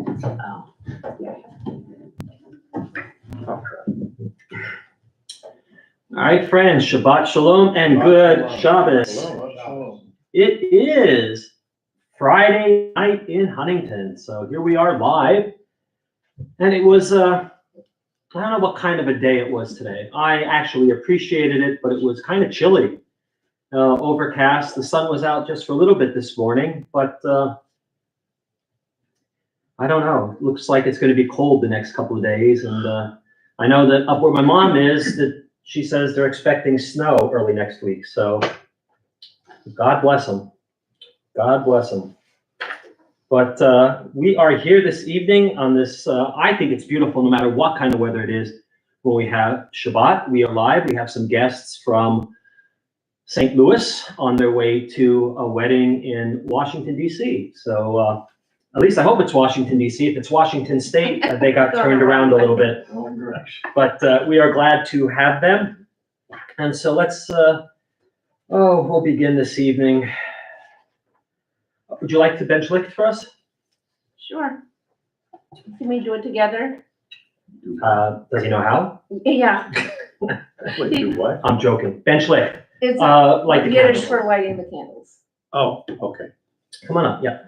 All right, friends, Shabbat Shalom and good Shabbos. It is Friday night in Huntington, so here we are live. And it was, I don't know what kind of a day it was today. I actually appreciated it, but it was kind of chilly, overcast. The sun was out just for a little bit this morning, but I don't know. It looks like it's going to be cold the next couple of days. And I know that up where my mom is, that she says they're expecting snow early next week. So God bless them. God bless them. But we are here this evening on this, I think it's beautiful no matter what kind of weather it is. When we have Shabbat, we are live. We have some guests from St. Louis on their way to a wedding in Washington, D.C. So at least I hope it's Washington, D.C. If it's Washington State, they got turned around a little bit. But we are glad to have them. And so let's, we'll begin this evening. Would you like to bench lift for us? Sure. Can we do it together? Does he know how? Yeah. Wait, do what? I'm joking. Bench lift. It's Like the Yiddish candles. for lighting the candles. Oh, okay. Come on up, yeah.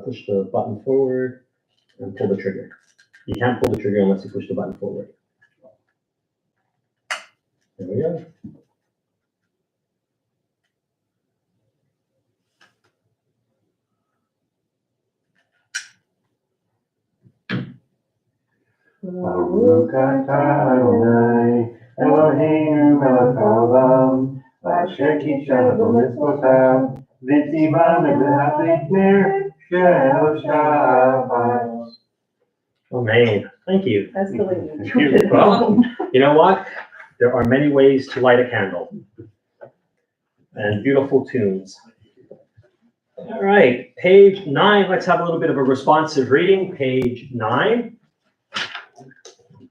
Push the button forward and pull the trigger. You can't pull the trigger unless you push the button forward. There we go. Baruch atah Adonai, Eloheinu melech haolam, asher kishah b'mitzvotav, v'tzivam b'haflik ner shel Shabbat. Amen. Thank you. That's the way Thank you do you. it. Well, you know what? There are many ways to light a candle. And beautiful tunes. All right, page 9. Let's have a little bit of a responsive reading. Page 9.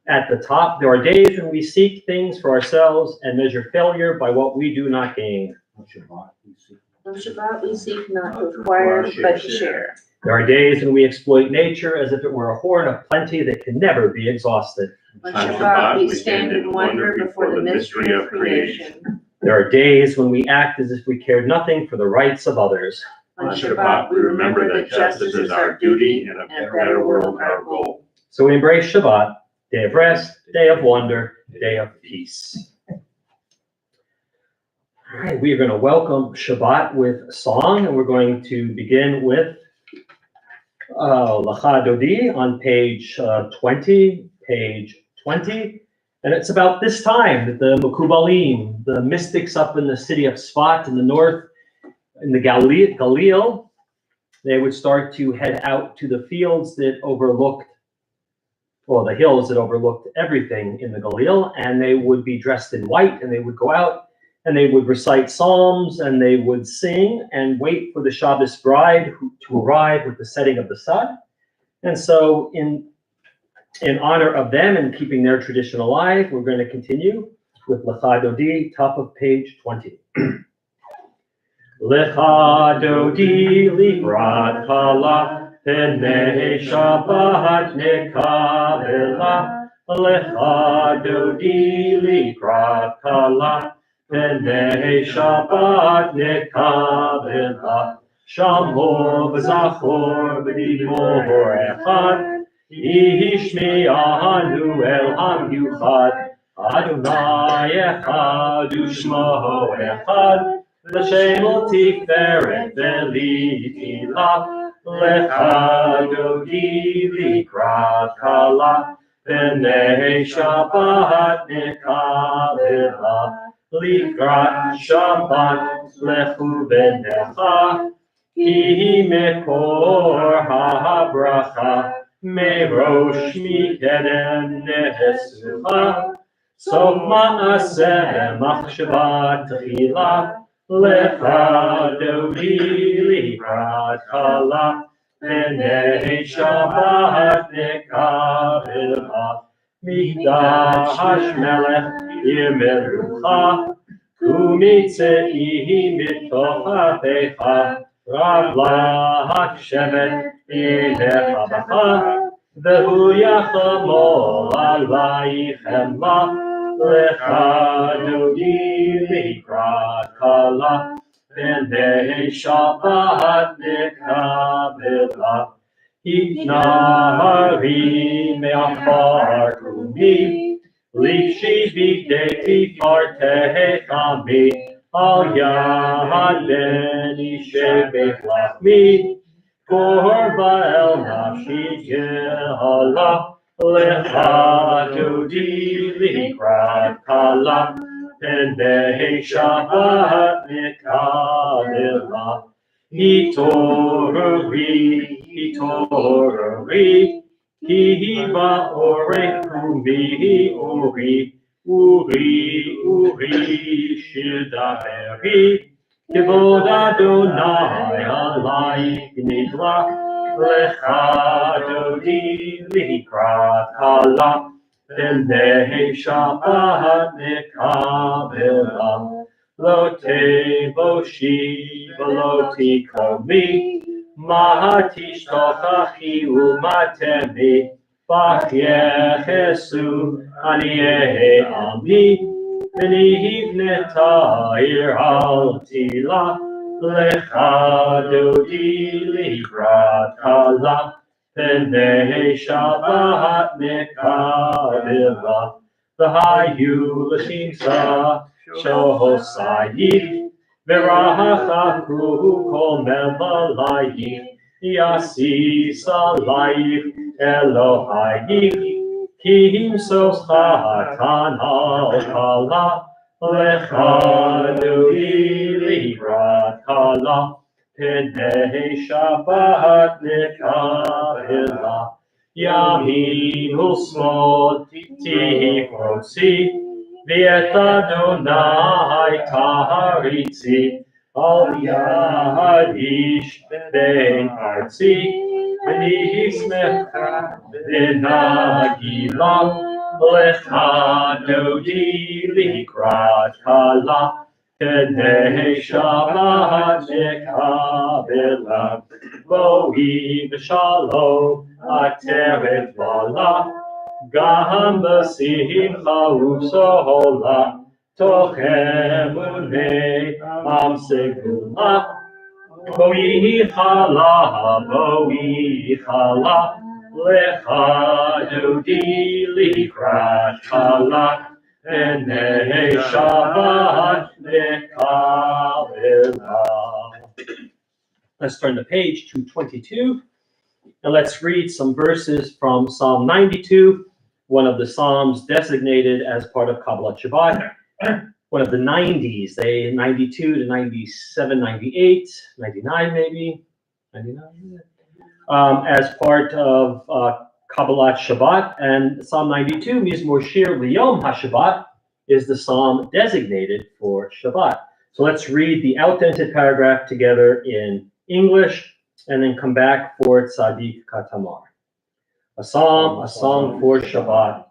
At the top, there are days when we seek things for ourselves and measure failure by what we do not gain. On Shabbat, we seek not to acquire, but to share. There are days when we exploit nature as if it were a hoard of plenty that can never be exhausted. On Shabbat, we stand in wonder before the mystery of creation. There are days when we act as if we cared nothing for the rights of others. On Shabbat, we remember that justice is our duty and a better world our goal. So we embrace Shabbat, day of rest, day of wonder, day of peace. All right, we are going to welcome Shabbat with song, and we're going to begin with Lecha Dodi on page 20, and it's about this time that the Mekubalim, the mystics up in the city of Sfat in the north, in the Galil, they would start to head out to the fields that overlooked, well, the hills that overlooked everything in the Galil, and they would be dressed in white, and they would go out, and they would recite psalms, and they would sing, and wait for the Shabbos bride to arrive with the setting of the sun. And so in honor of them and keeping their tradition alive, we're going to continue with Lecha Dodi, top of page 20. Lecha Dodi likrat kala, Penei Shabbat nekabela. Lecha Dodi likrat kala, Penei Shabbat nekabela. Shamor v'zachor v'dibor echad, Ishmi'anu el ham yuchad, Adonai echad u'shmo echad, L'shem tiferet v'litila, Lecha Dodi likrat kala, Penei Shabbat nekabela. Likrat Shabbat lechu v'necha, Ki mekor ha'bracha, Merosh mikedem nehesucha, Sof ma'aseh machshavat tchila, Lecha Dodi likrat kala, Penei Shabbat nekabela. Mikdash Melech Yemelucha, Umitzei Mitochatecha, Ravlach Shevet Inecha Bacha, Vehu Yachamo Alaychem La, Lecha Dodi Likrat Kala, B'nei Shabbat Nekabela. Nahari me'afar kumi, Lifshi bigdei fartehami, Al yad beni shebech lachmi, Korba el nafshi gehala, Lecha dodi likrat kala, B'nei Shabbat nekabela. Hitorari, Kihiba ore kumi uri, uri shidaveri, Kivod Adonai alai nidla, Lecha dodi likrat kala, B'nei Shabbat nekabela. Lo tevoshi v'lo tikomi, Mahatish tochachi umatemi, Bachyechesu aniyehe ami, V'nihivneta ir al tila, Lecha dodi likrat kala, B'nei Shabbat nekabela. V'hayu l'shimsa, Shohosayim, V'rahachaku kol mevalayim, Yasis alayim Elohayim, Ki himsos chatan al kala, Lecha dodi likrat kala, B'nei Shabbat nekabela. Yamin u'smol tifrotzi, V'et Adonai taharitzi, Al yad ish ben artzi, V'nismecha v'nagila, Lecha dodi likrat kala, B'nei Shabbat nekabela. Vo'i v'shalom ateret vala, Gam b'simcha u'sohola, toch emunei am segula. Vo'i chala, Lecha dodi likrat kala, B'nei Shabbat nekabela. Let's turn the page to 22. And let's read some verses from Psalm 92, one of the Psalms designated as part of Kabbalat Shabbat, one of the 90s, 92 to 97, 98, 99 maybe, 99, as part of Kabbalat Shabbat. And Psalm 92, Mizmor Shir L'Yom HaShabbat, is the psalm designated for Shabbat. So let's read the outdented paragraph together in English, and then come back for Tzadik Katamar. A song for Shabbat.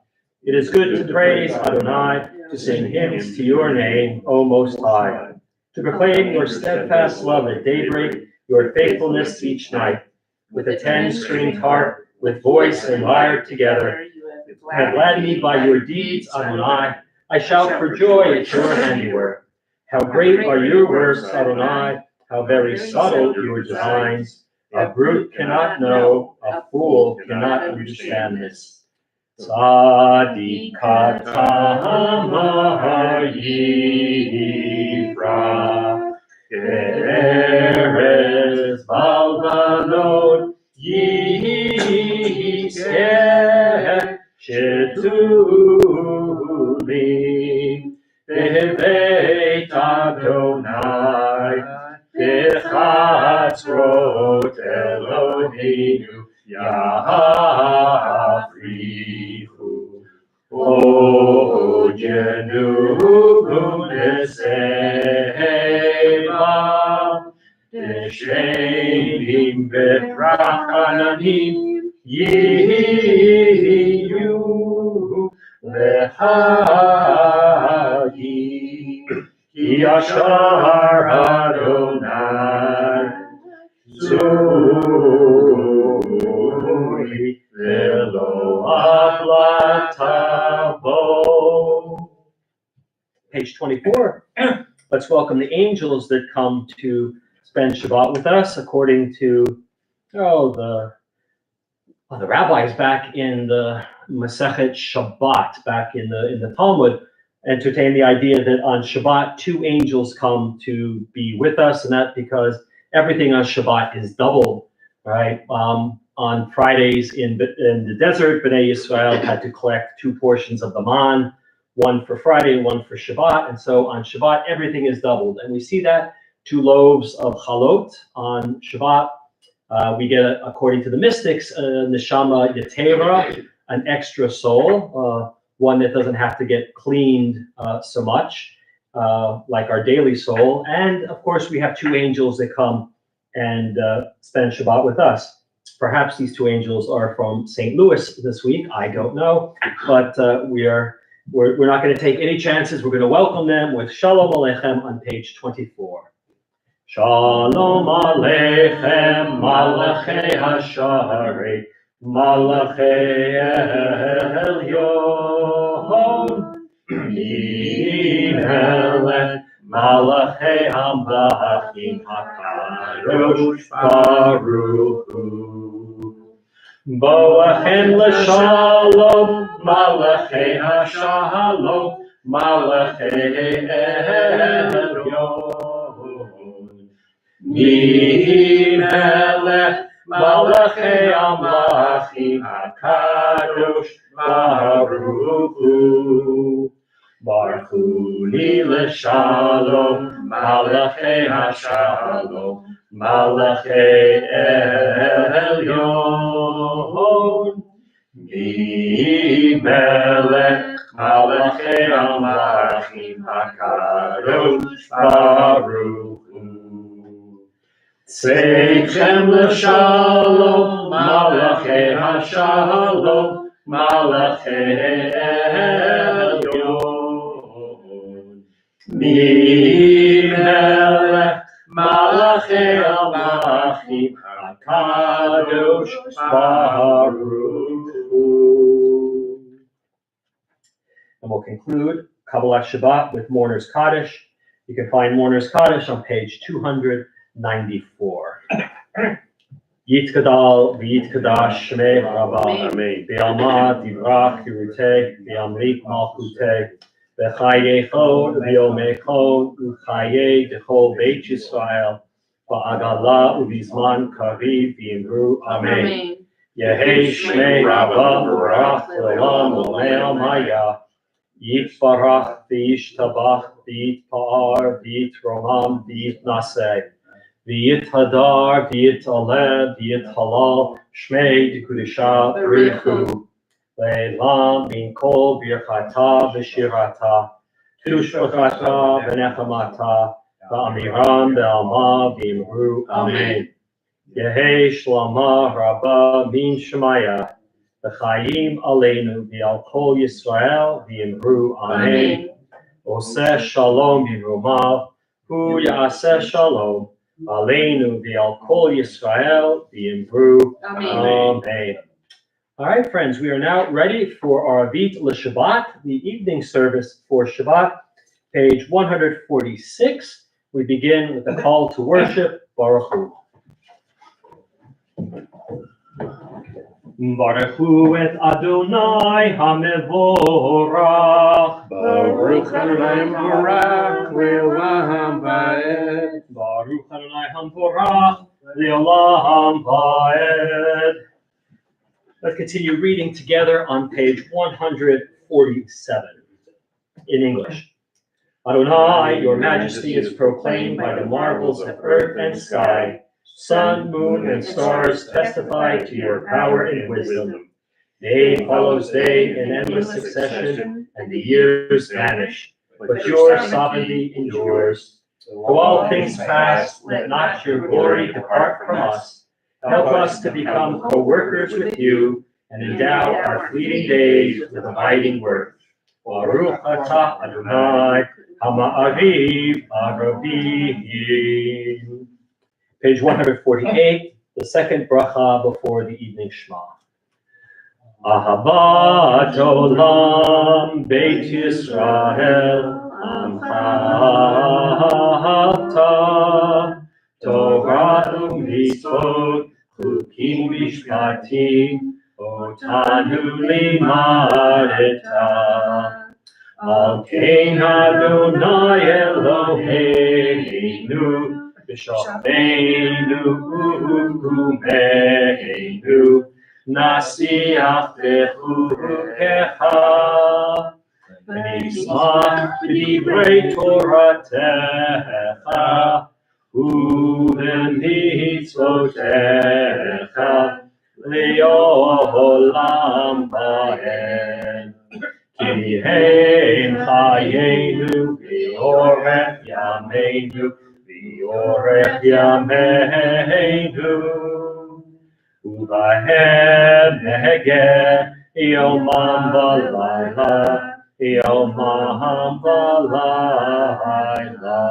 It is good to praise Adonai, to sing hymns to your name, O Most High, to proclaim your steadfast love at daybreak, your faithfulness each night, with a 10-stringed harp, with voice and lyre together. You have led me by your deeds, Adonai. I shout for joy at your handiwork. How great are your works, Adonai, how very subtle your designs. A brute cannot know, a fool cannot understand this. Tzadik katamar yifra, Erez balganot yizkeh, shetulim bebeit Adonai, Bechatzrot Eloheinu yafrichu. Ojenu b'neseva, b'shenim b'rachananim yiyu. Chayi, Ki Yashar Adonai, Zuri, Velo Avlatavo. Page 24. Let's welcome the angels that come to spend Shabbat with us, according to the rabbis back in the Masechet Shabbat, back in the Talmud, entertain the idea that on Shabbat 2 angels come to be with us, and that's because everything on Shabbat is doubled, right? On Fridays in the desert, Bnei Yisrael had to collect 2 portions of the man, one for Friday and one for Shabbat, and so on Shabbat everything is doubled, and we see that 2 loaves of chalot on Shabbat. We get, according to the mystics, neshama yetera, an extra soul, one that doesn't have to get cleaned so much, like our daily soul. And of course, we have 2 angels that come and spend Shabbat with us. Perhaps these 2 angels are from St. Louis this week. I don't know, but we're not going to take any chances. We're going to welcome them with Shalom Aleichem on page 24. Shalom Aleichem, Malachei Hasharei, Malachei Elyon, Mimelech, Malachei Hamlachim HaKadosh Baruch Hu. Boachem l'shalom, Malachei Hashalom, Malachei Elyon. Mimelech Malachei Amlachim HaKadosh Baruch Hu. Baruch Hu li l'shalom, Malachei Hashalom, Malachei Elyon. Mimelech Malachei Amlachim HaKadosh Baruch Hu. Tzechem l'shalom, Malachei Hashalom, Malachei Elyon. Mimelech Malachei Amlachim HaKadosh Baruch Hu. And we'll conclude Kabbalat Shabbat with Mourner's Kaddish. You can find Mourner's Kaddish on page 294. Yitkadal v'yitkadash shmei Rabbah, v'yalmad divrach yiruteh, v'yamrik malchuteh, v'chayechon v'yomechon, u'chayei d'chol beit Yisrael, v'agala u'vizman kariv v'yimru amen. Yehei shmei Rabbah v'rach l'olam u'le'al maya, Yitbarach v'yishtabach v'yitpa'ar v'yitromam v'yitnaseh, v'yithadar v'yitaleh v'yithalal shmei d'kudisha b'richu, le'lam min kol birchata v'shirata, tushbachata v'nechamata, v'amiram v'alma v'imru amen. Yehei shlama rabba min shemaya, v'chayim aleinu v'al kol Yisrael v'imru amen. Oseh shalom v'rumav, hu ya'aseh shalom, aleinu v'al kol Yisrael v'imru amen. All right, friends, we are now ready for our Avit l'Shabbat, the evening service for Shabbat, page 146. We begin with the call to worship, Baruch Hu. Baruch Hu et Adonai HaMevorach, Baruch Adonai Mevorach Le'olam Va'ed. Baruch Adonai HaMevorach Le'olam Va'ed. Let's continue reading together on page 147 in English. Adonai, your majesty is proclaimed by the marvels of earth and sky. Sun, moon, and stars testify to your power and wisdom. Day follows day in endless succession, and the years vanish. But your sovereignty endures. Though all things pass, let not your glory depart from us. Help us to become co-workers with you, and endow our fleeting days with abiding worth. Baruch atah Adonai, Hama'ariv Aravim. Page 148, the second bracha before the evening Shema. Ahavat Olam Beit Yisrael Amcha Ahavta Torah u'mitzvot Chukim Mishpatim Otanu limadeta Al Kein Adonai Eloheinu B'shafeinu u'kumeinu Nasiach bechukecha V'nismach b'divrei Toratecha U'b'mitzvotecha Le'olam ba'ed Ki hein chayenu v'orech yameinu v'orech yameinu Uvahem negeh yomam v'layla yomam v'layla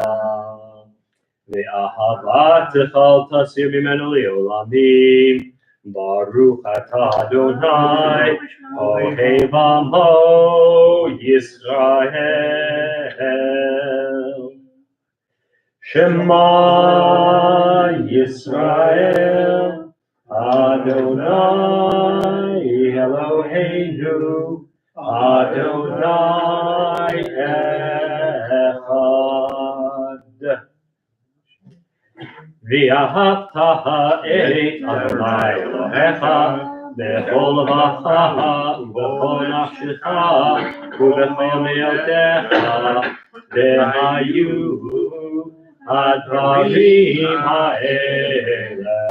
Ve'ahavat echal tasir mimenu le'olamim Baruch atah Adonai Ohev amo Yisrael Shema Yisrael Adonai Eloheinu Adonai Echad V'ahavta et Adonai Elohecha b'chol levacha u'b'chol nafshecha u'b'chol me'otecha v'hayu advarim ha'ele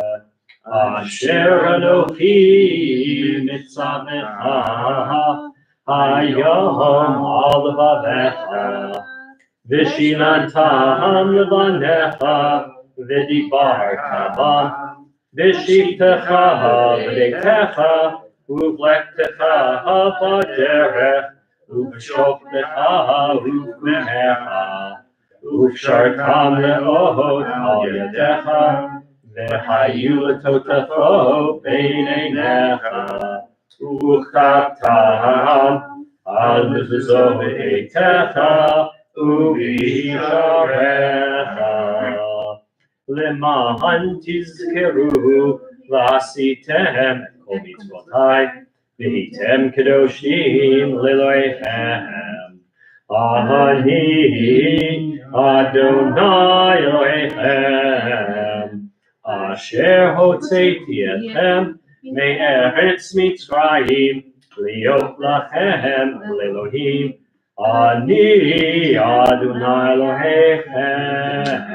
asher Anochi mitzavecha hayom al levavecha v'shinantam levanecha v'dibarta bam v'shivtecha v'deitecha uvlektecha b'derech uv'shoftecha uv'kumecha uv'shartam le'ohot al yadecha v'hayu l'totafo bein einecha u'chaptam al mezuzot v'eitecha u'visharecha Le'ma'an tizkeru v'asitem kol mitzvotai v'hitem kedoshim le'elohechem Ani Adonai Elohechem Asher hotzeiti etchem me'eretz Mitzrayim liot lachem le'elohim Ani Adonai Elohechem.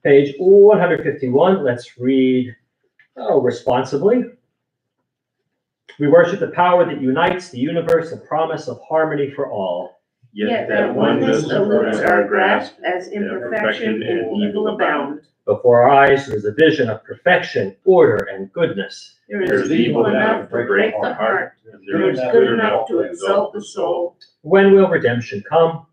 Page 151, let's read responsibly. We worship the power that unites the universe, a promise of harmony for all. Yet that oneness eludes our grasp as imperfection and evil abound. Before our eyes there is a vision of perfection, order, and goodness. There is evil enough to break the heart, and there is good enough to exalt the soul. When will redemption come?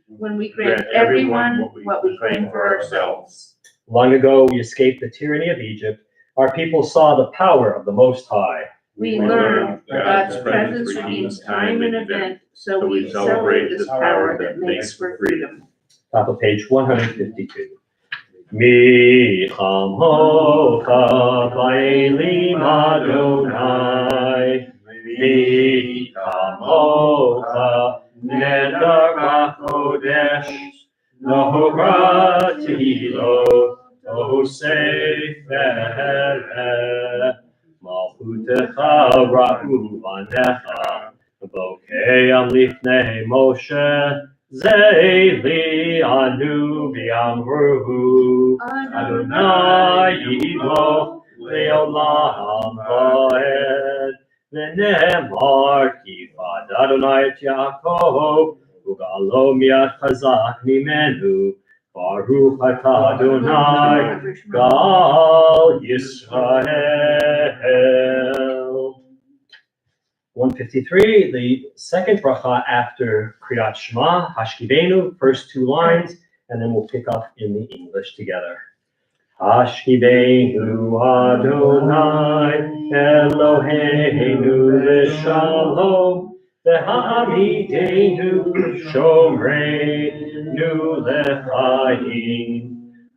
When we grant everyone what we claim for ourselves. Long ago we escaped the tyranny of Egypt. Our people saw the power of the Most High. We learn that God's presence redeems time and event, so we celebrate this power that makes for freedom. Top of page 152. Mi chamocha va'elim Adonai, mi chamocha nedar b'kodesh, nohora tehilo, tohu sefer. Malchutecha ra'u vanecha, v'okeyam lifnei Moshe, ze'li anu v'yamru, Adonai yimloch le'olam va'ed, v'ne'emar kifad Adonai et Yaakov, u'ga'alo miyad chazak mimenu, Baruch atah Adonai, Gal Yisrael. 153, the second bracha after Kriyat Shema, Hashkibenu, first two lines, and then we'll pick up in the English together. Hashkibenu Adonai Eloheinu l'shalom v'hamidenu shomreinu l'chaim.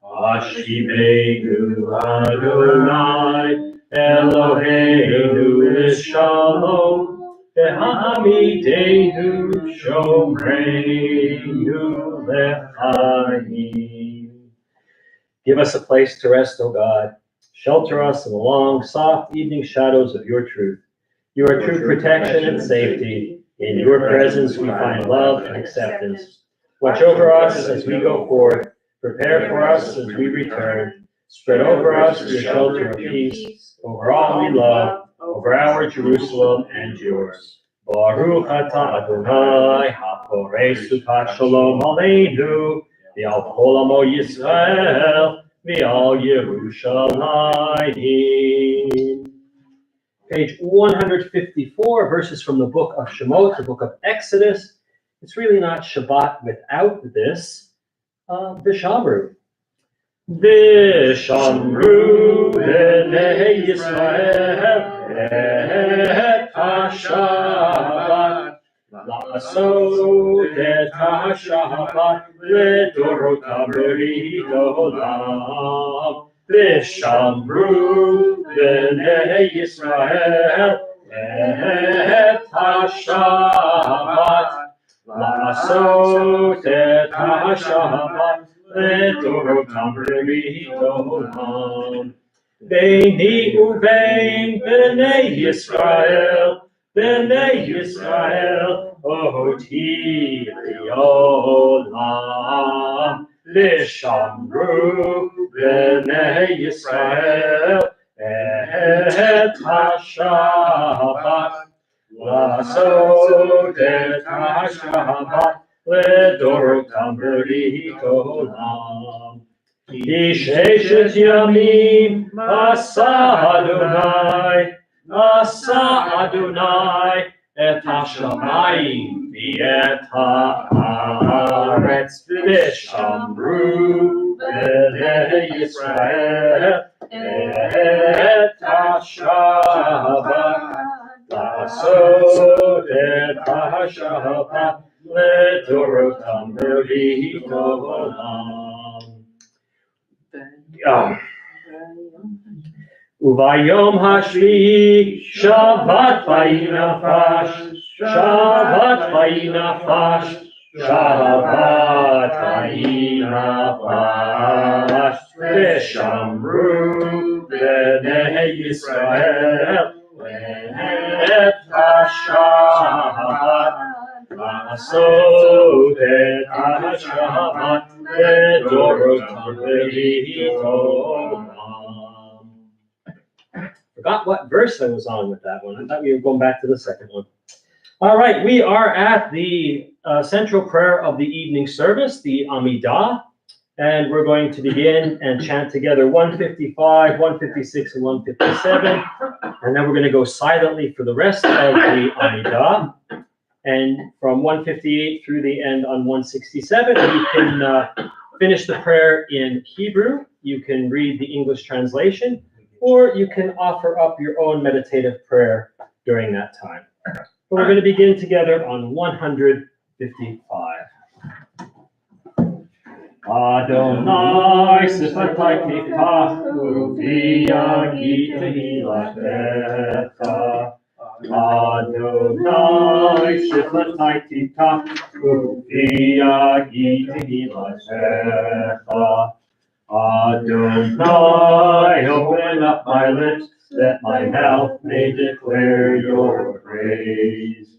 Hashkibenu Adonai Eloheinu l'shalom v'hamidenu shomreinu l'chaim. Give us a place to rest, O God. Shelter us in the long, soft evening shadows of your truth. You are true protection and safety. In your presence we find love and acceptance. Watch over us as we go forth. Prepare for us as we return. Spread over us your shelter of peace, over all we love, over our Jerusalem and yours. Baruch atah Adonai, haporei sukat shalom aleinu, v'al kol amo Yisrael, v'al Yerushalayim. Page 154, verses from the book of Shemot, the book of Exodus. It's really not Shabbat without this. V'shamru. V'shamru b'nei Yisrael et ha-Shabbat la'asot et ha-Shabbat l'dorotam b'rit olam. V'shamru b'nei Yisrael et ha-Shabbat la'asot et ha-Shabbat l'dorotam b'rit olam. Beini uvein b'nei Yisrael, oti li'olam. V'shamru b'nei Yisrael et ha-Shabbat la'asot et ha-Shabbat l'dorotam b'rit olam. Ki sheshet yamim asa Adonai et hashamayim v'et haaretz v'shamru b'nei Yisrael et ha-Shabbat la'asot et ha-Shabbat l'dorotam b'rit olam. Uvayom hashvi'i Shabbat vayinafash, Shabbat vayinafash, Shabbat vayinafash. V'shamru b'nei Yisrael et ha-Shabbat la'asot et ha-Shabbat l'dorotam b'rit olam. Forgot what verse I was on with that one. I thought we were going back to the second one. All right, we are at the central prayer of the evening service, the Amidah, and we're going to begin and chant together 155, 156, and 157, and then we're going to go silently for the rest of the Amidah. And from 158 through the end on 167, you can finish the prayer in Hebrew. You can read the English translation, or you can offer up your own meditative prayer during that time. But we're going to begin together on 155. Adonai sifatai tiftach ufi yagid tehilatecha. Adonai sifatai tiftach ufi yagid tehilatecha. Adonai, open up my lips, that my mouth may declare your praise.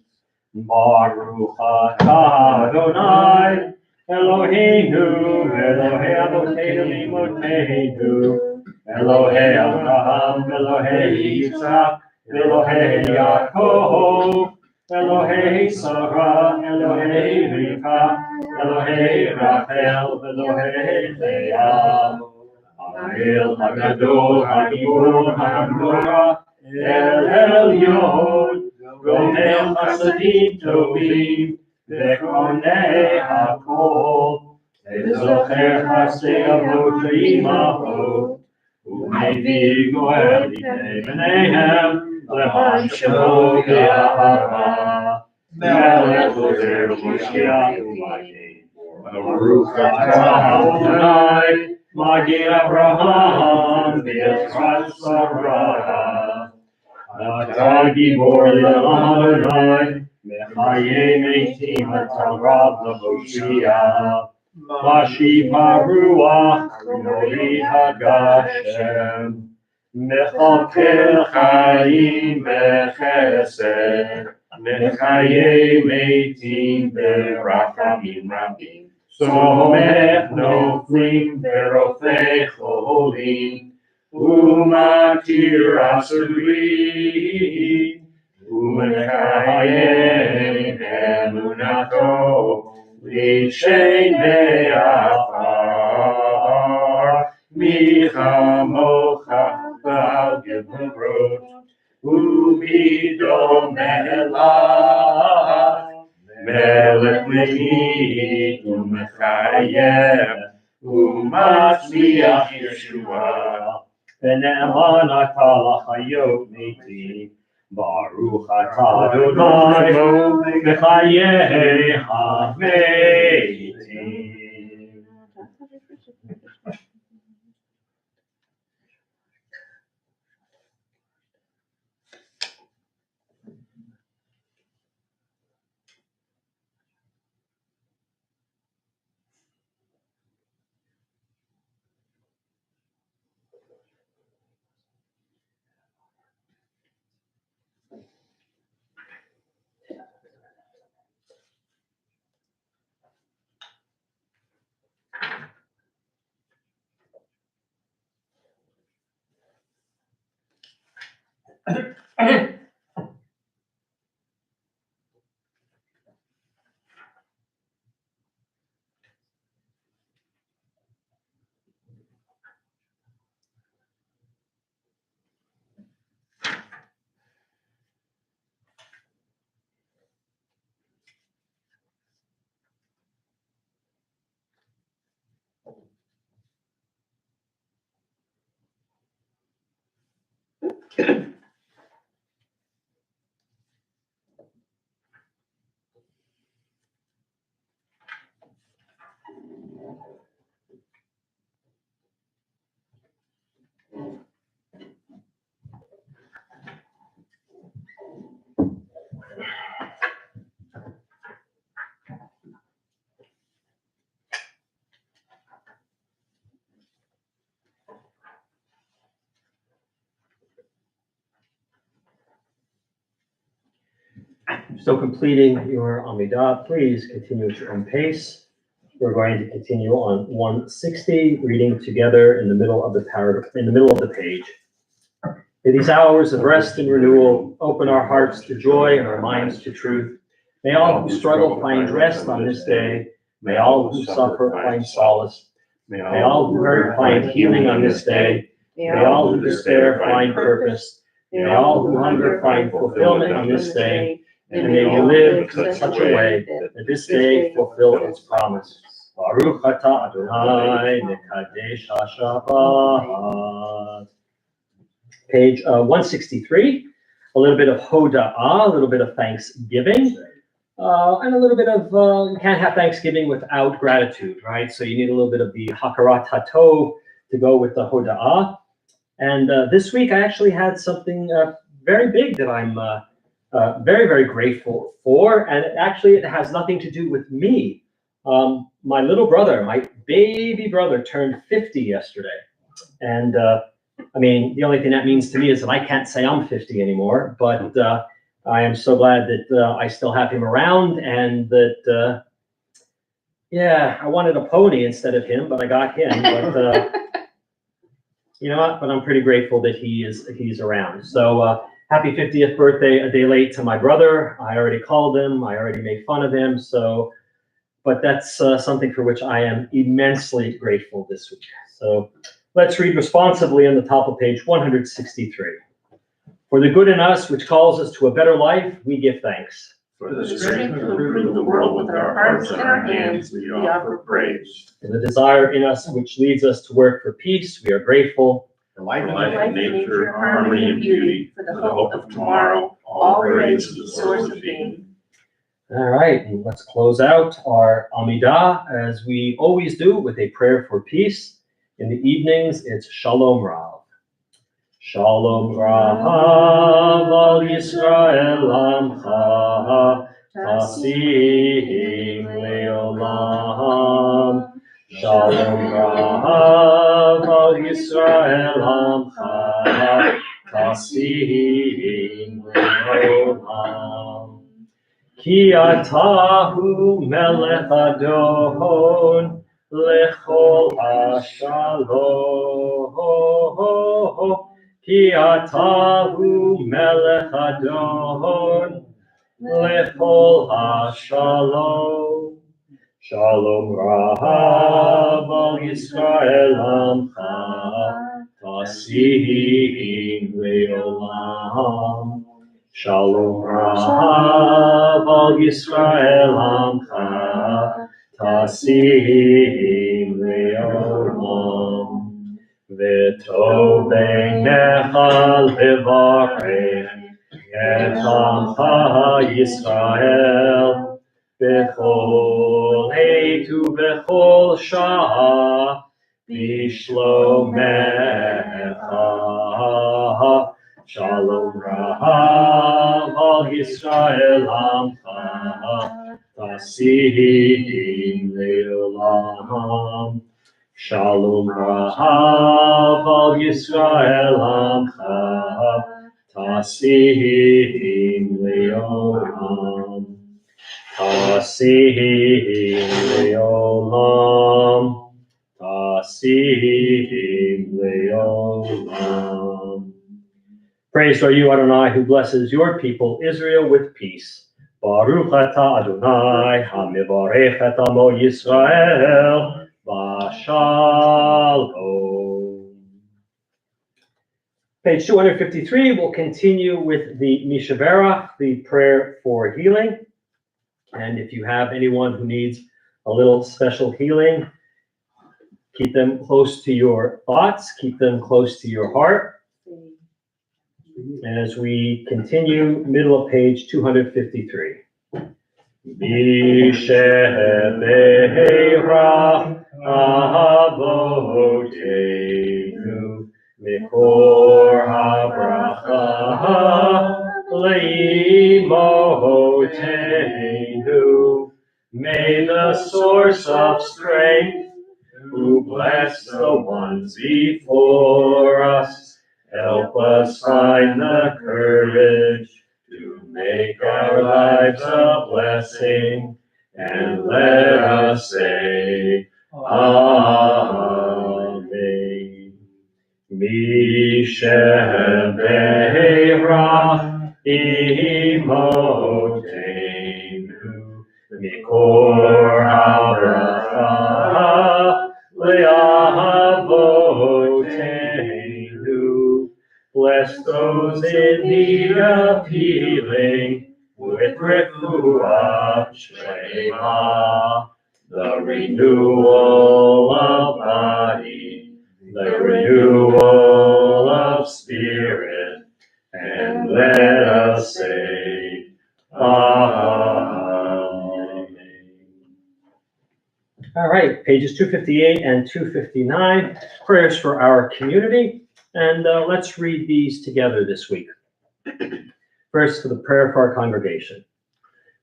Baruch atah Adonai, Eloheinu, Elohei Avotenu Imotenu, Elohei Abraham, Elohei Yitzhak, Elohei Yaakov, Elohei Sarah, Elohei Rivka, Elohei Rachel, Elohei Leah, Ha'el Hagadol, Ha'gibor, Ha'nora, El Elyon, גומל חסדים טובים, וקונה הכל, וזוכר חסדי אבות ואימהות, ומביא גואל לפני בניהם, למען שמו באהבה. מלך חוזר ומשיח ומגן, ברוך אתה אדוני, מגן אברהם, בעזרת שרה. אתה גיבור לעם אדוני, מחיי מתים אתה רב להושיע. משיב הרוח, מוריד הגשם, מכלכל חיים בחסד, מחיי מתים ברחמים רבים. סומך נופלים ורופא חולים, ומתיר אסורים, ומקיים אמונתו, לשן בעפר. מי כמוך בעל גבורות, ומי דומה אליו, מלך מנהיג ומחייב, ומצליח ישועה. ונאמן אתה לחיות מתים, ברוך אתה אדוני, בחיי המתים. Still completing your Amidah, please continue at your own pace. We're going to continue on 160, reading together in the middle of the page. In these hours of rest and renewal, open our hearts to joy and our minds to truth. May all who struggle find rest on this day. May all who suffer find solace. May all who hurt find healing on this day. May all who despair find purpose. May all who hunger find fulfillment on this day. And may we live in such a way that this day fulfill its promise. Baruch atah Adonai mekadesh haShabbat. Page 163, a little bit of hoda'ah, a little bit of thanksgiving, and a little bit of, you can't have Thanksgiving without gratitude, right? So you need a little bit of the hakarat hatov to go with the hoda'ah. And this week I actually had something very big that I'm very, very grateful for, and it has nothing to do with me. My little brother, my baby brother, turned 50 yesterday, and I mean, the only thing that means to me is that I can't say I'm 50 anymore, but I am so glad that I still have him around, and that, yeah, I wanted a pony instead of him, but I got him, but you know what, but I'm pretty grateful that he's around. So happy 50th birthday, a day late to my brother. I already called him, I already made fun of him, so, but that's something for which I am immensely grateful this week. So let's read responsibly on the top of page 163. For the good in us, which calls us to a better life, we give thanks. For the strength to improve the world with our hearts and our hands, we offer praise. For the desire in us, which leads us to work for peace, we are grateful. For life, nature, harmony, and beauty, for the hope of tomorrow, all praise to the source of being. All right, and let's close out our Amidah, as we always do, with a prayer for peace. In the evenings, it's Shalom Rav. Shalom Rav al Yisrael Amcha, Tasim Leolam. Shalom Rav al Yisrael Amcha, Tasim Leolam. Ki atahu melech adon lechol hashalom. Ki atahu melech adon lechol hashalom. Shalom Rav al Yisrael Amcha, Tasim Leolam. Shalom Rav al Yisrael Amcha, Tasim Leolam. V'tov beinecha levarech et Amcha Yisrael b'chol עת ובכל שעה בשלומך. Shalom Rav al Yisrael Amcha, Tasim Leolam. Shalom Rav al Yisrael Amcha, Tasim Leolam. Tasim Leolam. Tasim Leolam. Praised are you, Adonai, who blesses your people, Israel, with peace. Baruch atah Adonai, hamivarech et amo Yisrael, b'shalom. Page 253, we'll continue with the Mishaberach, the prayer for healing. And if you have anyone who needs a little special healing, keep them close to your thoughts, keep them close to your heart. As we continue, middle of page 253. Mishebeirach avotenu mikor habracha leimotenu. May the source of strength, who bless the ones before us, help us find the courage to make our lives a blessing, and let us say, Amen. Mishebeirach imotenu mikor habracha le'avotenu. Bless those in need of healing with refuah shlema, the renewal of body, the renewal of spirit, and let us say, Amen. All right, pages 258 and 259, prayers for our community. And let's read these together this week. First, for the prayer for our congregation.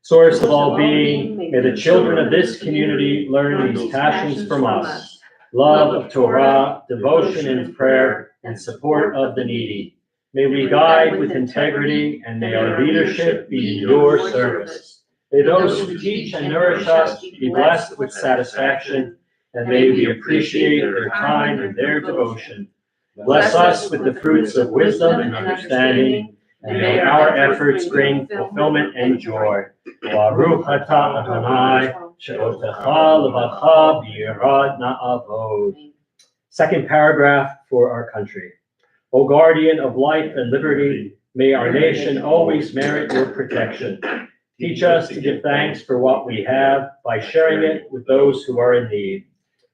Source of all being, may the children of this community learn these passions from us: love of Torah, devotion in prayer, and support of the needy. May we guide with integrity, and may our leadership be your service. May those who teach and nourish us be blessed with satisfaction, and may we appreciate their time and their devotion. Bless us with the fruits of wisdom and understanding, and may our efforts bring fulfillment and joy. Baruch atah Adonai, she'otecha levacha b'yirad na'avod. Second paragraph for our country. O guardian of life and liberty, May our nation always merit your protection. Teach us to give thanks for what we have by sharing it with those who are in need.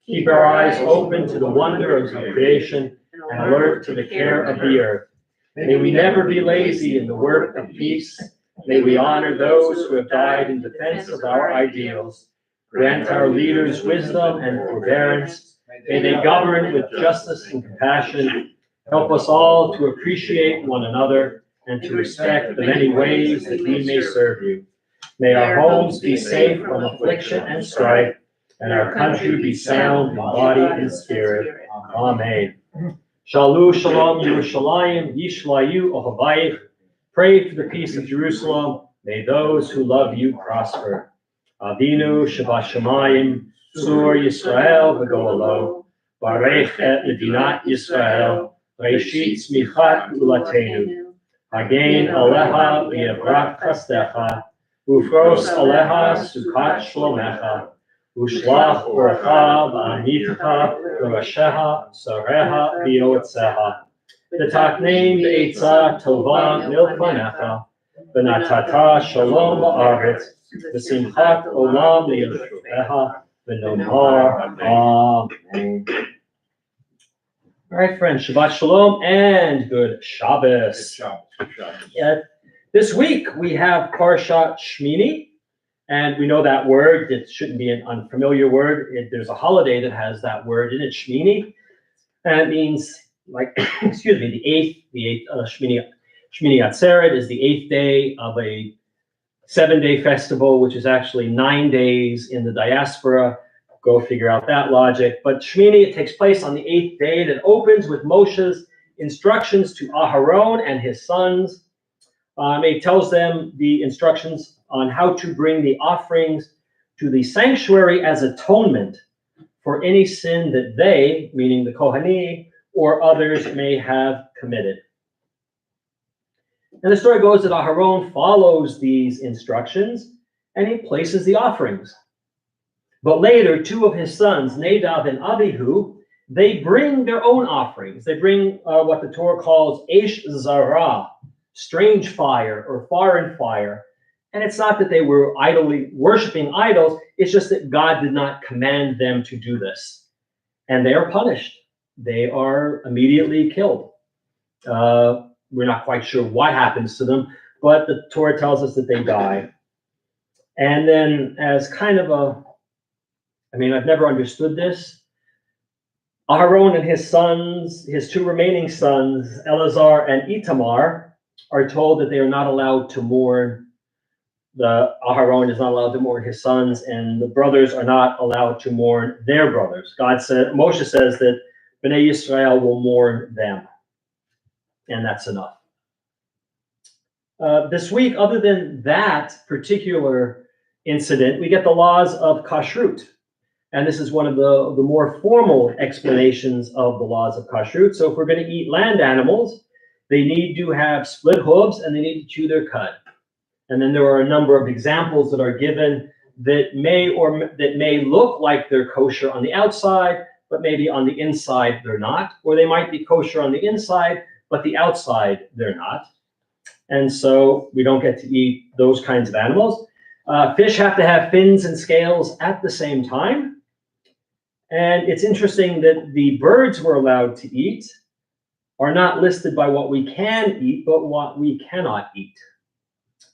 Keep our eyes open to the wonder of your creation and alert to the care of the earth. May we never be lazy in the work of peace. May we honor those who have died in defense of our ideals. Grant our leaders wisdom and forbearance. May they govern with justice and compassion. Help us all to appreciate one another and to respect the many ways that we may serve you. May our homes be safe from affliction and strife, and our country be sound in body and spirit. Amen. Shalu Shalom Yerushalayim Yishlayu Ohavayich. Pray for the peace of Jerusalem. May those who love you prosper. Avinu Shabbat Shemayim Sur Yisrael V'Goalo Barech et Medinat Yisrael Reishit Tzmichat Ulatenu Hagen Aleha V'Yevrak Chastecha Ufros Aleha Sukat Shlomecha Ushlach Orcha V'Anitcha L'Rasheha Sareha V'Yotzeha V'Takneim B'Eitzah Tova Milfanecha V'Natata Shalom Ba'aretz V'Simchat Olam L'Yosheha V'Nomar Amen. All right, friends, Shabbat Shalom and good Shabbos. This week we have Parshat Shmini, and we know that word. It shouldn't be an unfamiliar word. There's a holiday that has that word in it, Shmini, and it means like, excuse me, the eighth Shmini Atzeret is the 8th day of a 7-day festival, which is actually 9 days in the diaspora. Go figure out that logic. But Shmini, it takes place on the 8th day, and it opens with Moshe's instructions to Aharon and his sons. It tells them the instructions on how to bring the offerings to the sanctuary as atonement for any sin that they, meaning the Kohanim, or others may have committed. And the story goes that Aharon follows these instructions and he places the offerings. But later, 2 of his sons, Nadab and Abihu, they bring their own offerings. They bring what the Torah calls Eish Zarah, strange fire or foreign fire. And it's not that they were idly worshiping idols, it's just that God did not command them to do this. And they are punished. They are immediately killed. We're not quite sure what happens to them, but the Torah tells us that they die. And then as kind of I've never understood this. Aharon and his sons, his 2 remaining sons, Eleazar and Itamar, are told that they are not allowed to mourn. Aharon is not allowed to mourn his sons, and the brothers are not allowed to mourn their brothers. Moshe says that Bnei Yisrael will mourn them, and that's enough. This week, other than that particular incident, we get the laws of Kashrut. And this is one of the more formal explanations of the laws of Kashrut. So if we're going to eat land animals, they need to have split hooves and they need to chew their cud. And then there are a number of examples that are given that may look like they're kosher on the outside, but maybe on the inside they're not. Or they might be kosher on the inside, but the outside they're not. And so we don't get to eat those kinds of animals. Fish have to have fins and scales at the same time. And it's interesting that the birds we're allowed to eat are not listed by what we can eat, but what we cannot eat.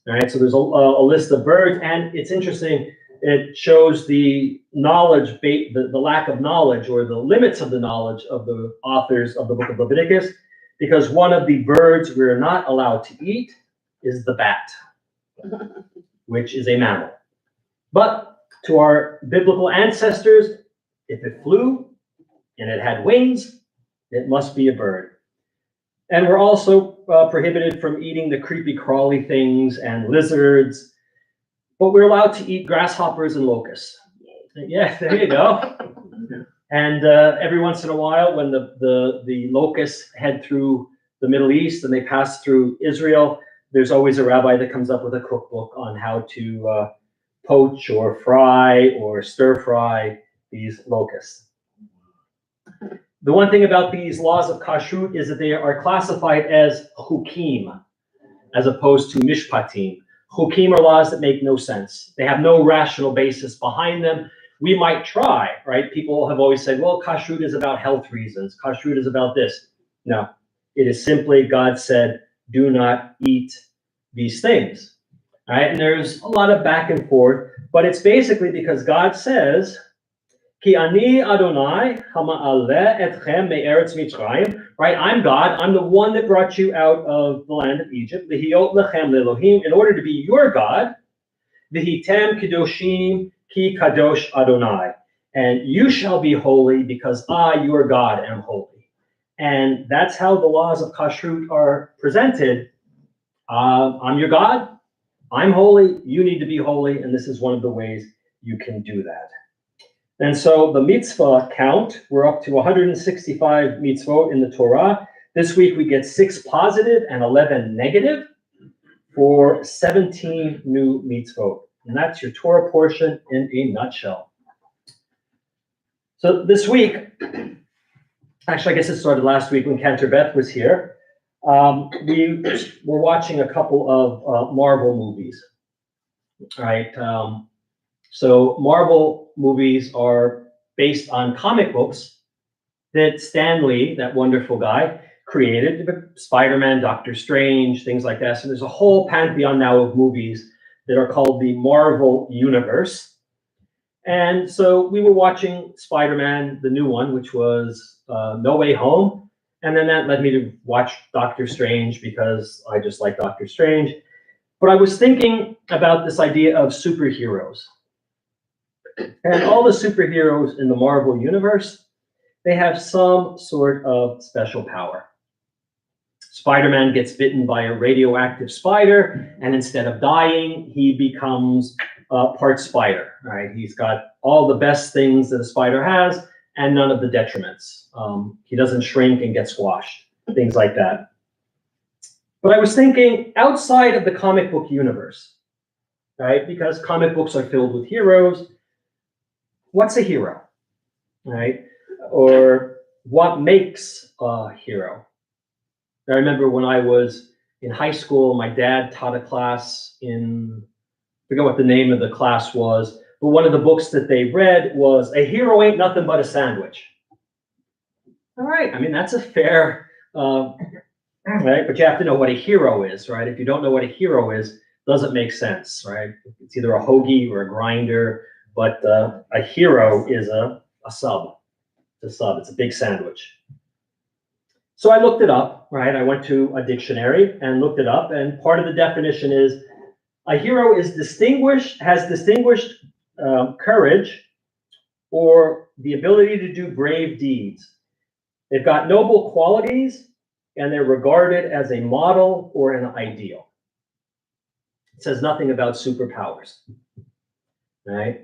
All right, so there's a list of birds, and it's interesting. It shows the knowledge, the lack of knowledge, or the limits of the knowledge of the authors of the book of Leviticus, because one of the birds we're not allowed to eat is the bat, which is a mammal. But to our biblical ancestors, if it flew and it had wings, it must be a bird. And we're also prohibited from eating the creepy crawly things and lizards, but we're allowed to eat grasshoppers and locusts. Yeah, there you go. And every once in a while, when the locusts head through the Middle East and they pass through Israel, there's always a rabbi that comes up with a cookbook on how to poach or fry or stir fry these locusts. The one thing about these laws of Kashrut is that they are classified as chukim. as opposed to mishpatim. Chukim are laws that make no sense. They have no rational basis behind them. We might try, right? People have always said, well, kashrut is about health reasons. Kashrut is about this. No, it is simply God said, do not eat these things, right? And there's a lot of back and forth, but it's basically because God says, Ki ani Adonai hama'aleh etchem me'eretz Mitzrayim, right? I'm God. I'm the one that brought you out of the land of Egypt. V'hiyot lechem le'Elohim, in order to be your God. V'hitem kedoshim ki kadosh Adonai, and you shall be holy because I, your God, am holy. And that's how the laws of Kashrut are presented. I'm your God. I'm holy. You need to be holy, and this is one of the ways you can do that. And so the mitzvah count, we're up to 165 mitzvot in the Torah. This week we get 6 positive and 11 negative for 17 new mitzvot. And that's your Torah portion in a nutshell. So this week, actually I guess it started last week when Cantor Beth was here. We were watching a couple of Marvel movies, right? So Marvel movies are based on comic books that Stan Lee, that wonderful guy, created. Spider-Man, Doctor Strange, things like that. So there's a whole pantheon now of movies that are called the Marvel Universe. And so we were watching Spider-Man, the new one, which was No Way Home. And then that led me to watch Doctor Strange because I just like Doctor Strange. But I was thinking about this idea of superheroes. And all the superheroes in the Marvel Universe, they have some sort of special power. Spider-Man gets bitten by a radioactive spider, and instead of dying, he becomes part spider, right? He's got all the best things that a spider has, and none of the detriments. He doesn't shrink and get squashed, things like that. But I was thinking outside of the comic book universe, right? Because comic books are filled with heroes. What's a hero, right? Or what makes a hero? I remember when I was in high school, my dad taught a class in, I forget what the name of the class was, but one of the books that they read was A Hero Ain't Nothing But a Sandwich. All right, I mean, that's a fair, right? But you have to know what a hero is, right? If you don't know what a hero is, it doesn't make sense, right? It's either a hoagie or a grinder, but a hero is a sub. It's a sub, it's a big sandwich. So I looked it up, right? I went to a dictionary and looked it up, and part of the definition is a hero is has distinguished courage or the ability to do brave deeds. They've got noble qualities, and they're regarded as a model or an ideal. It says nothing about superpowers, right?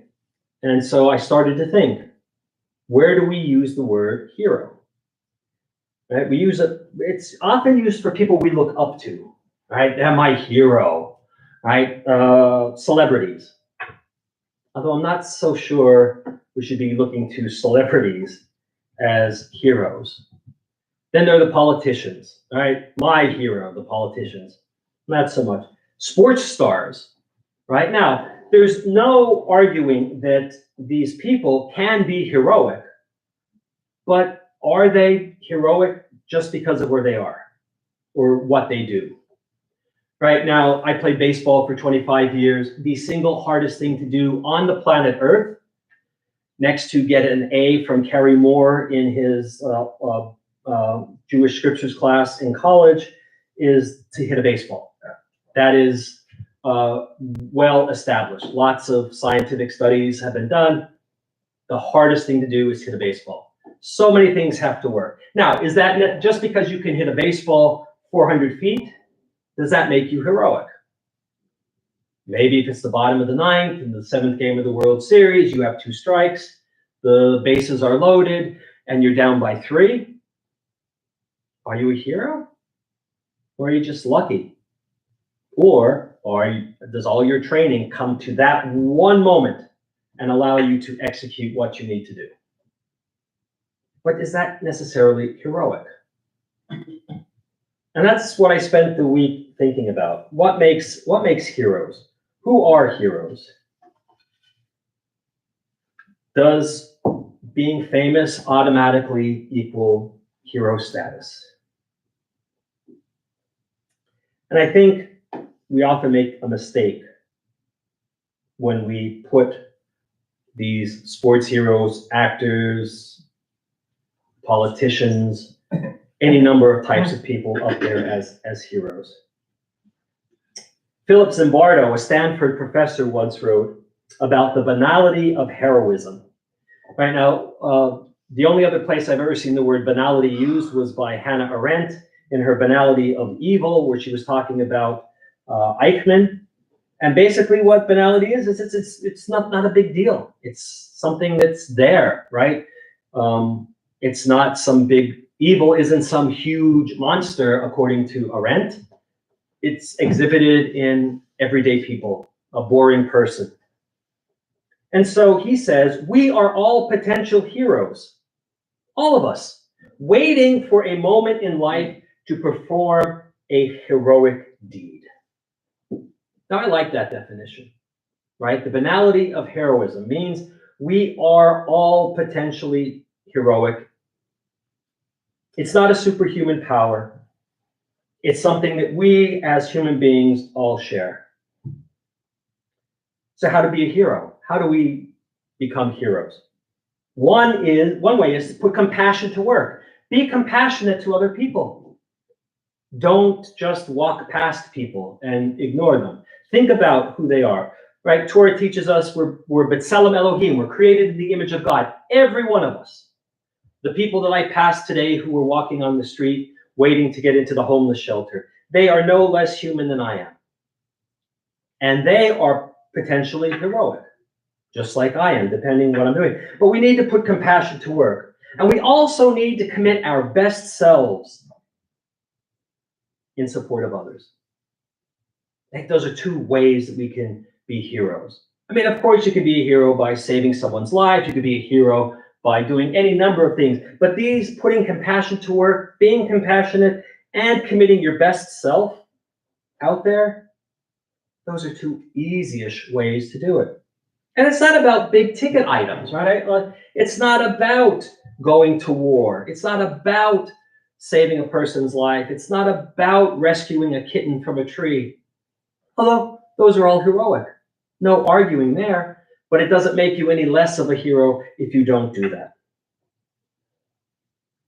And so I started to think, where do we use the word hero? Right? We use it, it's often used for people we look up to, right? They're my hero, right? Celebrities. Although I'm not so sure we should be looking to celebrities as heroes. Then there are the politicians, right? My hero, the politicians. Not so much. Sports stars, right? Now, there's no arguing that these people can be heroic, but are they heroic just because of where they are or what they do? Right now, I played baseball for 25 years. The single hardest thing to do on the planet Earth, next to get an A from Kerry Moore in his Jewish scriptures class in college, is to hit a baseball. That is well established. Lots of scientific studies have been done. The hardest thing to do is hit a baseball. So many things have to work. Now, is that just because you can hit a baseball 400 feet, does that make you heroic? Maybe if it's the bottom of the ninth in the 7th game of the World Series, you have 2 strikes, the bases are loaded, and you're down by 3. Are you a hero? Or are you just lucky? Or does all your training come to that one moment and allow you to execute what you need to do? But is that necessarily heroic? And that's what I spent the week thinking about. What makes heroes? Who are heroes? Does being famous automatically equal hero status? And I think we often make a mistake when we put these sports heroes, actors, politicians, any number of types of people up there as heroes. Philip Zimbardo, a Stanford professor, once wrote about the banality of heroism. Right now, the only other place I've ever seen the word banality used was by Hannah Arendt in her Banality of Evil, where she was talking about Eichmann. And basically what banality is it's not a big deal. It's something that's there, right? It's not some big, evil isn't some huge monster, according to Arendt. It's exhibited in everyday people, a boring person. And so he says, we are all potential heroes, all of us, waiting for a moment in life to perform a heroic deed. Now, I like that definition, right? The banality of heroism means we are all potentially heroic. It's not a superhuman power. It's something that we as human beings all share. So how to be a hero? How do we become heroes? One way is to put compassion to work. Be compassionate to other people. Don't just walk past people and ignore them. Think about who they are, right? Torah teaches us we're B'Tselem Elohim. We're created in the image of God. Every one of us. The people that I passed today who were walking on the street waiting to get into the homeless shelter, they are no less human than I am. And they are potentially heroic, just like I am, depending on what I'm doing. But we need to put compassion to work. And we also need to commit our best selves in support of others. I think those are two ways that we can be heroes. I mean, of course, you can be a hero by saving someone's life. You could be a hero by doing any number of things. But these, putting compassion to work, being compassionate, and committing your best self out there, those are two easy-ish ways to do it. And it's not about big ticket items, right? It's not about going to war. It's not about saving a person's life. It's not about rescuing a kitten from a tree. Although those are all heroic. No arguing there, but it doesn't make you any less of a hero if you don't do that.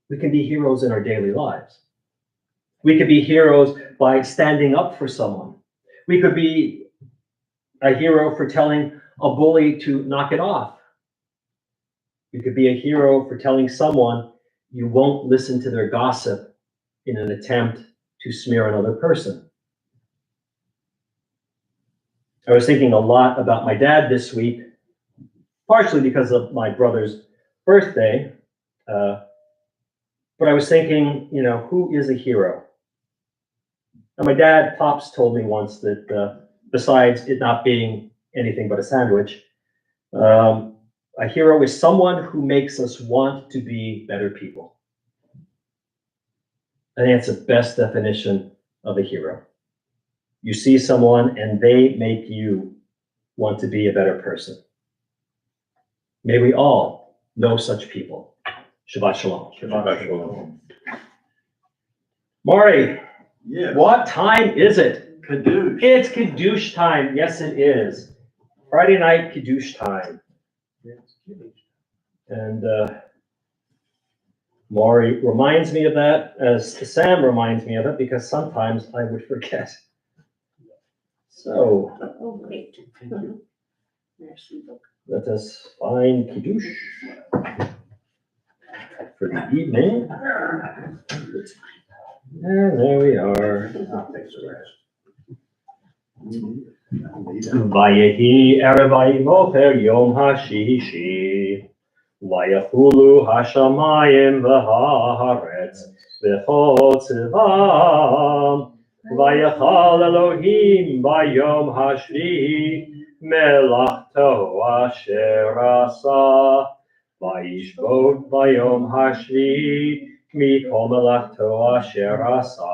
We can be heroes in our daily lives. We could be heroes by standing up for someone. We could be a hero for telling a bully to knock it off. You could be a hero for telling someone you won't listen to their gossip in an attempt to smear another person. I was thinking a lot about my dad this week, partially because of my brother's birthday. But I was thinking, who is a hero? And my dad, Pops, told me once that besides it not being anything but a sandwich, a hero is someone who makes us want to be better people. I think that's the best definition of a hero. You see someone and they make you want to be a better person. May we all know such people. Shabbat shalom. Shabbat shalom. Maury, Yes. what time is it? Kiddush. It's Kiddush time. Yes, it is. Friday night Kiddush time. And Maury reminds me of that, as Sam reminds me of it, because sometimes I would forget. So Oh, wait. Mercy book. let us find Kiddush for the evening. And there we are. Vayehi erev vayivocher yom hashishi vayachulu hashamayim v'haaretz v'chol tzivam vayachal Elohim bayom hashvi'i melachto asher asa vayishbot bayom hashvi'i mikol melachto asher asa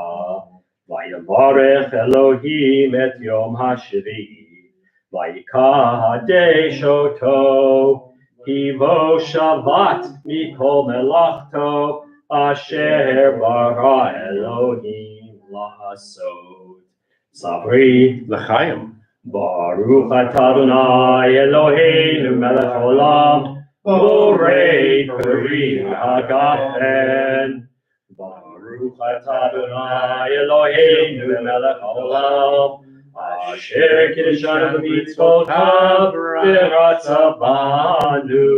Vayavarech Elohim et Yom HaShvi'i, Vayikadesh Oto, Kivo Shabbat Mikol Melachto, Asher Bara Elohim La'asot. Sabri L'chaim. Baruch atah Adonai Eloheinu melech olam, borei peri hagafen. Baruch atah Adonai Eloheinu melech olam, asher kiddushanu b'mitzvotav v'ratza banu,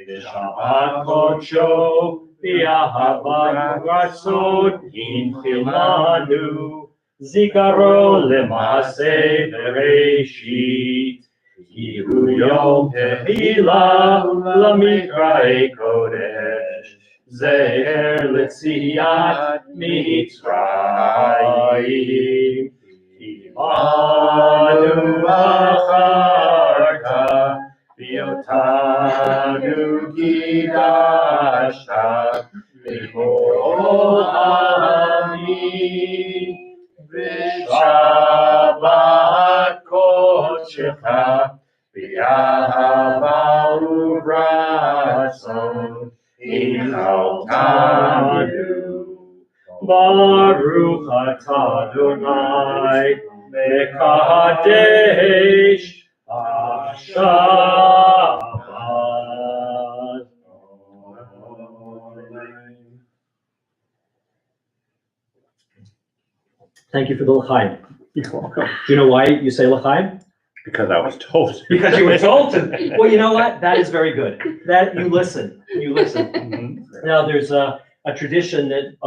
v'shabbat kodsho v'ahava v'ratzon hinchilanu. Zikaron lemase bereshit, Kihu yom tehila lamikra'e kodesh, Zeher letziyat mitzrayim, Imanu acharta, V'yotanu kidashta, V'kol ha'amim. Shabbat kodshecha, v'yahava u'ratzon, inchaltanu. Baruch atah Adonai, mekadesh ha-Shabbat. Thank you for the l'chaim. You're welcome. Do you know why you say l'chaim? Because I was told. Because you were told to. Well, you know what? That is very good. That you listen. You listen. Now, there's a tradition that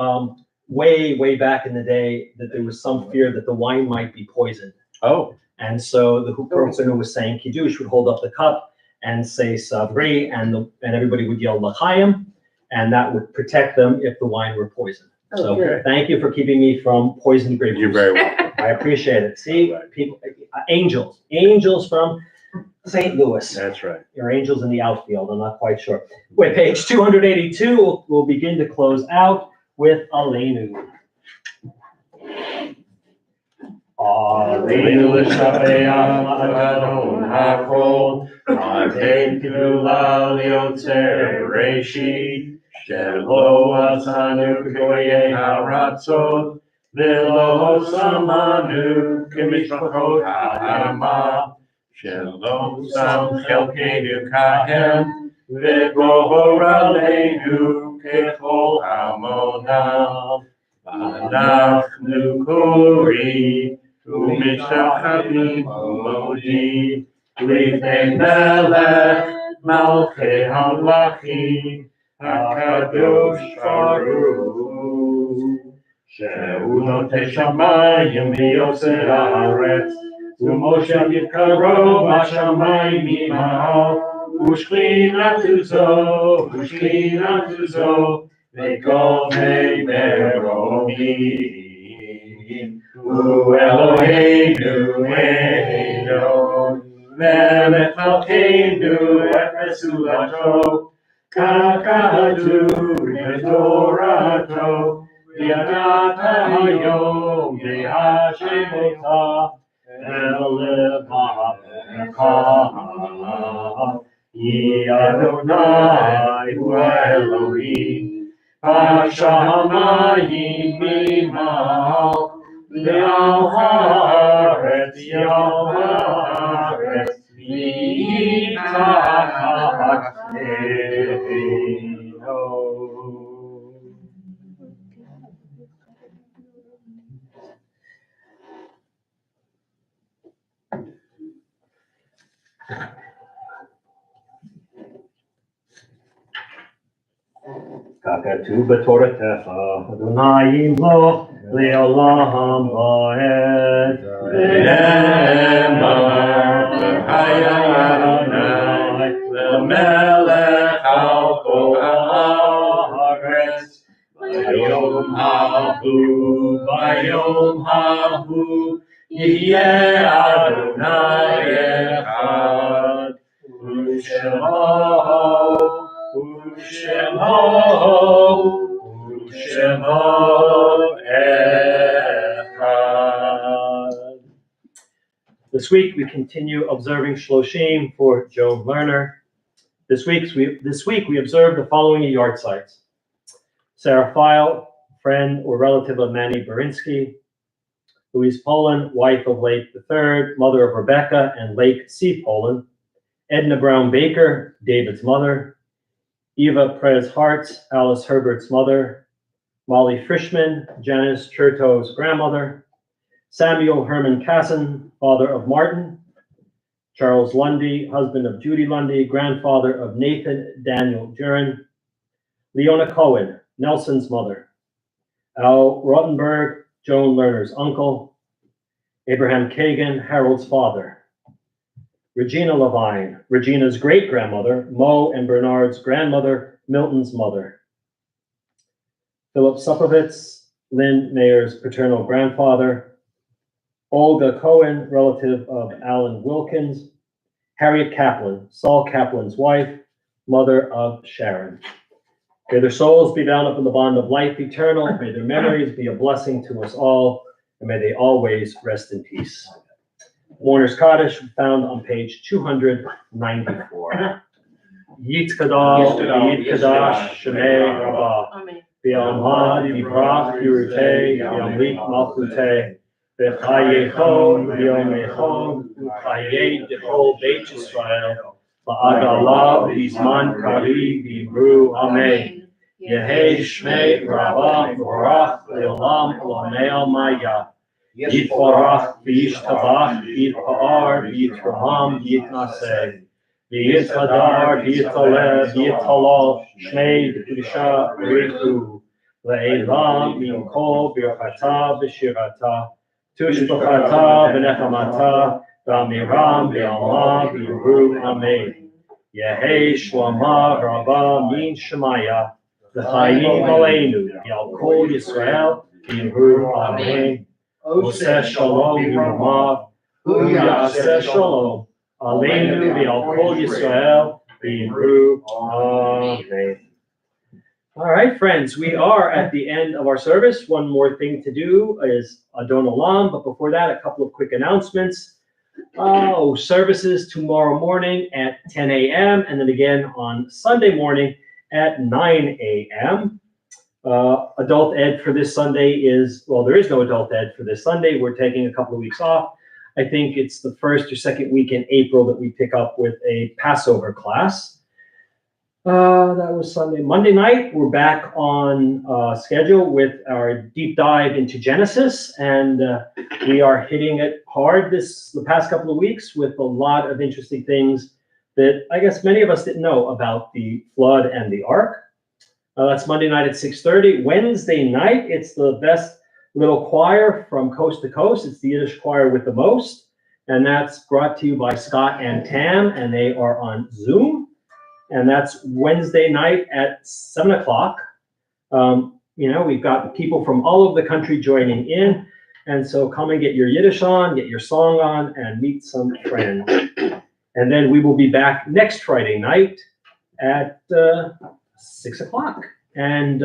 way back in the day that there was some fear that the wine might be poisoned. Oh. And so the person who was saying Kiddush would hold up the cup and say Sabri, and everybody would yell l'chaim, and that would protect them if the wine were poisoned. So thank you for keeping me from poisoned grape juice. You're very welcome. I appreciate it. See, people, angels from St. Louis. That's right. Your angels in the outfield. I'm not quite sure. Wait, page 282. We'll begin to close out with Aleinu. Aleinu l'shabeach Adon hakol, Aten k'dula liotzer bereshit, Shelo asanu k'goyei haratzot, V'lo samanu k'mishpachot ha'adama, Shelo sam chelkeinu kahem, V'gohor aleinu k'chol hamonam, V'anachnu korim u'mishtachavim u'modim, Lifnei melech malchei hamlachim, HaKadosh Baruch Shehu notei shamayim v'yosei haaretz, u'moshav yitkarov hashamayim ima'al, u'shchinatu zo v'gomei meromim, u'Eloheinu Eino melech malkeinu efes ulato, Kakadu v'torato, v'yadata hayom v'hashemota, v'levavecha, Yi Adonai hu Elohim, hashamayim mima'al, v'al haaretz v'itachat Kakatu b'toratecha, Adonai yimloch le'olam va'ed. V'nemar l'chaya Adonai, l'melech al kol haaretz. V'yom hahu, yihyeh Adonai echad. U'shemo echad. This week, we continue observing Shloshim for Joan Lerner. This week, we observe the following yahrzeits. Sarah Feil, friend or relative of Manny Berinsky. Louise Poland, wife of Lake III, mother of Rebecca and Lake C. Poland. Edna Brown Baker, David's mother. Eva Perez Hartz, Alice Herbert's mother. Molly Frischman, Janice Chertow's grandmother. Samuel Herman Casson, father of Martin. Charles Lundy, husband of Judy Lundy, grandfather of Nathan Daniel Jurin. Leona Cohen, Nelson's mother. Al Rottenberg, Joan Lerner's uncle. Abraham Kagan, Harold's father. Regina Levine, Regina's great-grandmother. Mo and Bernard's grandmother, Milton's mother. Philip Supovitz, Lynn Mayer's paternal grandfather. Olga Cohen, relative of Alan Wilkins. Harriet Kaplan, Saul Kaplan's wife, mother of Sharon. May their souls be bound up in the bond of life eternal. May their memories be a blessing to us all, and may they always rest in peace. Warner's Kaddish, found on page 294. Yitkadal, Yitkadash, Shemei Rabbah. Amen. V'yamad yivrach yurutei, v'yamlik malchutei. V'chayechon, v'yomechon, v'chayei dechol Beit Yisrael. V'agalav v'zman kari v'ibru. Amen. Yehei Shmei Rabbah v'orach le'olam olamei almaya. Yitvarach v'yishtabach v'yitpa'ar v'yitraham v'yitnaseh. V'yithadar v'yitalev v'yithalal Shmei d'Kedusha v'richu. Le'elam v'yimkol v'yachata v'shirata. Tushbachata v'nechamata v'amiram v'alma v'yuru. Amen. Yehei Shlama Rabbah min Shemaya. V'chayim aleinu v'al kol Yisrael v'yuru. Amen. Oseh shalom v'yumav, hu yaseh shalom, aleinu v'al kol Yisrael v'yimru. Amen. All right, friends, we are at the end of our service. One more thing to do is Adon Olam, but before that, a couple of quick announcements. Services tomorrow morning at 10 a.m. and then again on Sunday morning at 9 a.m. Adult Ed for this Sunday is, well, there is no Adult Ed for this Sunday. We're taking a couple of weeks off. I think it's the first or second week in April that we pick up with a Passover class. That was Sunday. Monday night, we're back on schedule with our deep dive into Genesis, and we are hitting it hard the past couple of weeks with a lot of interesting things that I guess many of us didn't know about the flood and the ark. That's Monday night at 6:30. Wednesday night, it's the best little choir from coast to coast. It's the Yiddish choir with the most, and that's brought to you by Scott and Tam, and they are on Zoom. And that's Wednesday night at 7 o'clock. We've got people from all over the country joining in, and so come and get your Yiddish on, get your song on, and meet some friends. And then we will be back next Friday night at 6 o'clock. And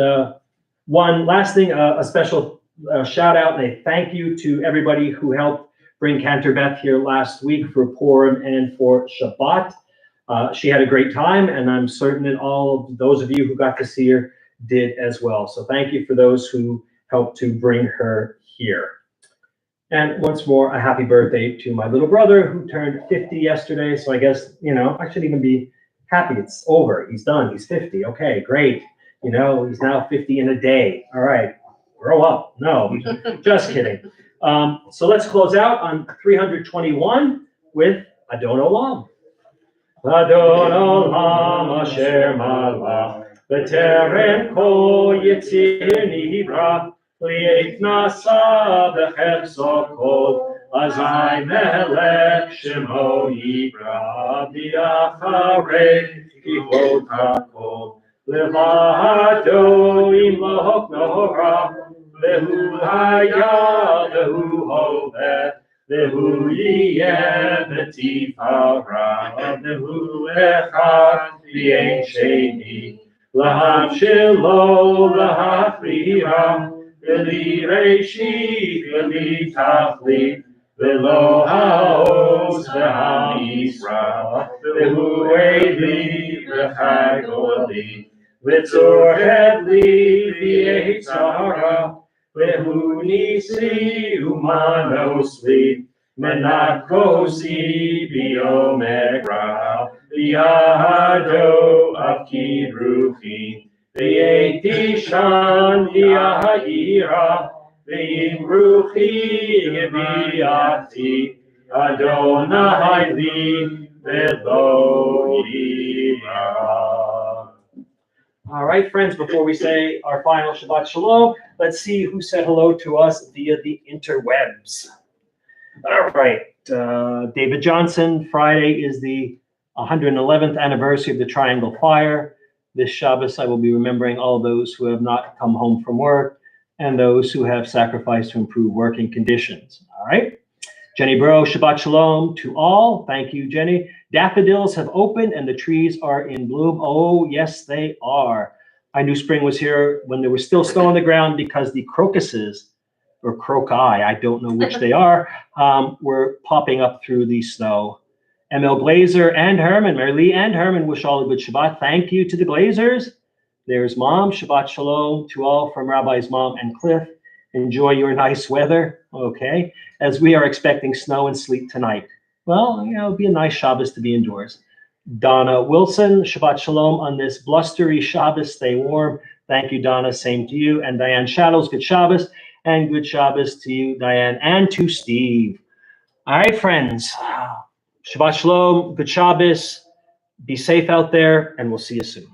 one last thing, a special shout out and a thank you to everybody who helped bring Cantor Beth here last week for Purim and for Shabbat. She had a great time, and I'm certain that all of those of you who got to see her did as well. So thank you for those who helped to bring her here. And once more, a happy birthday to my little brother who turned 50 yesterday. So I guess, I shouldn't even be happy. It's over. He's done. He's 50. Okay, great. He's now 50 in a day. All right, grow up. No, just kidding. So let's close out on 321 with Adon Olam. Adon Olam asher malach b'terem kol yitzir nivra li'et nasa b'chepso kol azai melech shemo yibra b'yacharei kivot hakol levado imloch nora vehu haya vehu hoveh vehu yiyeh b'tifara vehu echad v'yein sheni lahav shelo lahafrira v'li reishit v'li tachlit V'lo ha'oz v'ha'am Yisrael, v'hu eli v'chagoli, v'tzor hebli v'yetzara, v'hu nisi umanosli, menakosi v'omegra, v'yahado akid ruchi, v'yetishan v'yahira, v'yimruchi v'yati, Adonai li v'lo yira. All right, friends, before we say our final Shabbat Shalom, let's see who said hello to us via the interwebs. All right, David Johnson, Friday is the 111th anniversary of the Triangle Fire. This Shabbos, I will be remembering all those who have not come home from work and those who have sacrificed to improve working conditions. All right. Jenny Bro, Shabbat Shalom to all. Thank you, Jenny. Daffodils have opened and the trees are in bloom. Oh, yes, they are. I knew spring was here when there was still snow on the ground because the crocuses, or croci, I don't know which they are, were popping up through the snow. ML Glazer and Herman, Mary Lee and Herman wish all a good Shabbat. Thank you to the Glazers. There's Mom. Shabbat Shalom to all from Rabbi's mom and Cliff. Enjoy your nice weather, okay, as we are expecting snow and sleet tonight. Well, you know, it'll be a nice Shabbos to be indoors. Donna Wilson, Shabbat Shalom on this blustery Shabbos. Stay warm. Thank you, Donna. Same to you. And Diane Shadows, good Shabbos. And good Shabbos to you, Diane, and to Steve. All right, friends. Shabbat Shalom, good Shabbos. Be safe out there, and we'll see you soon.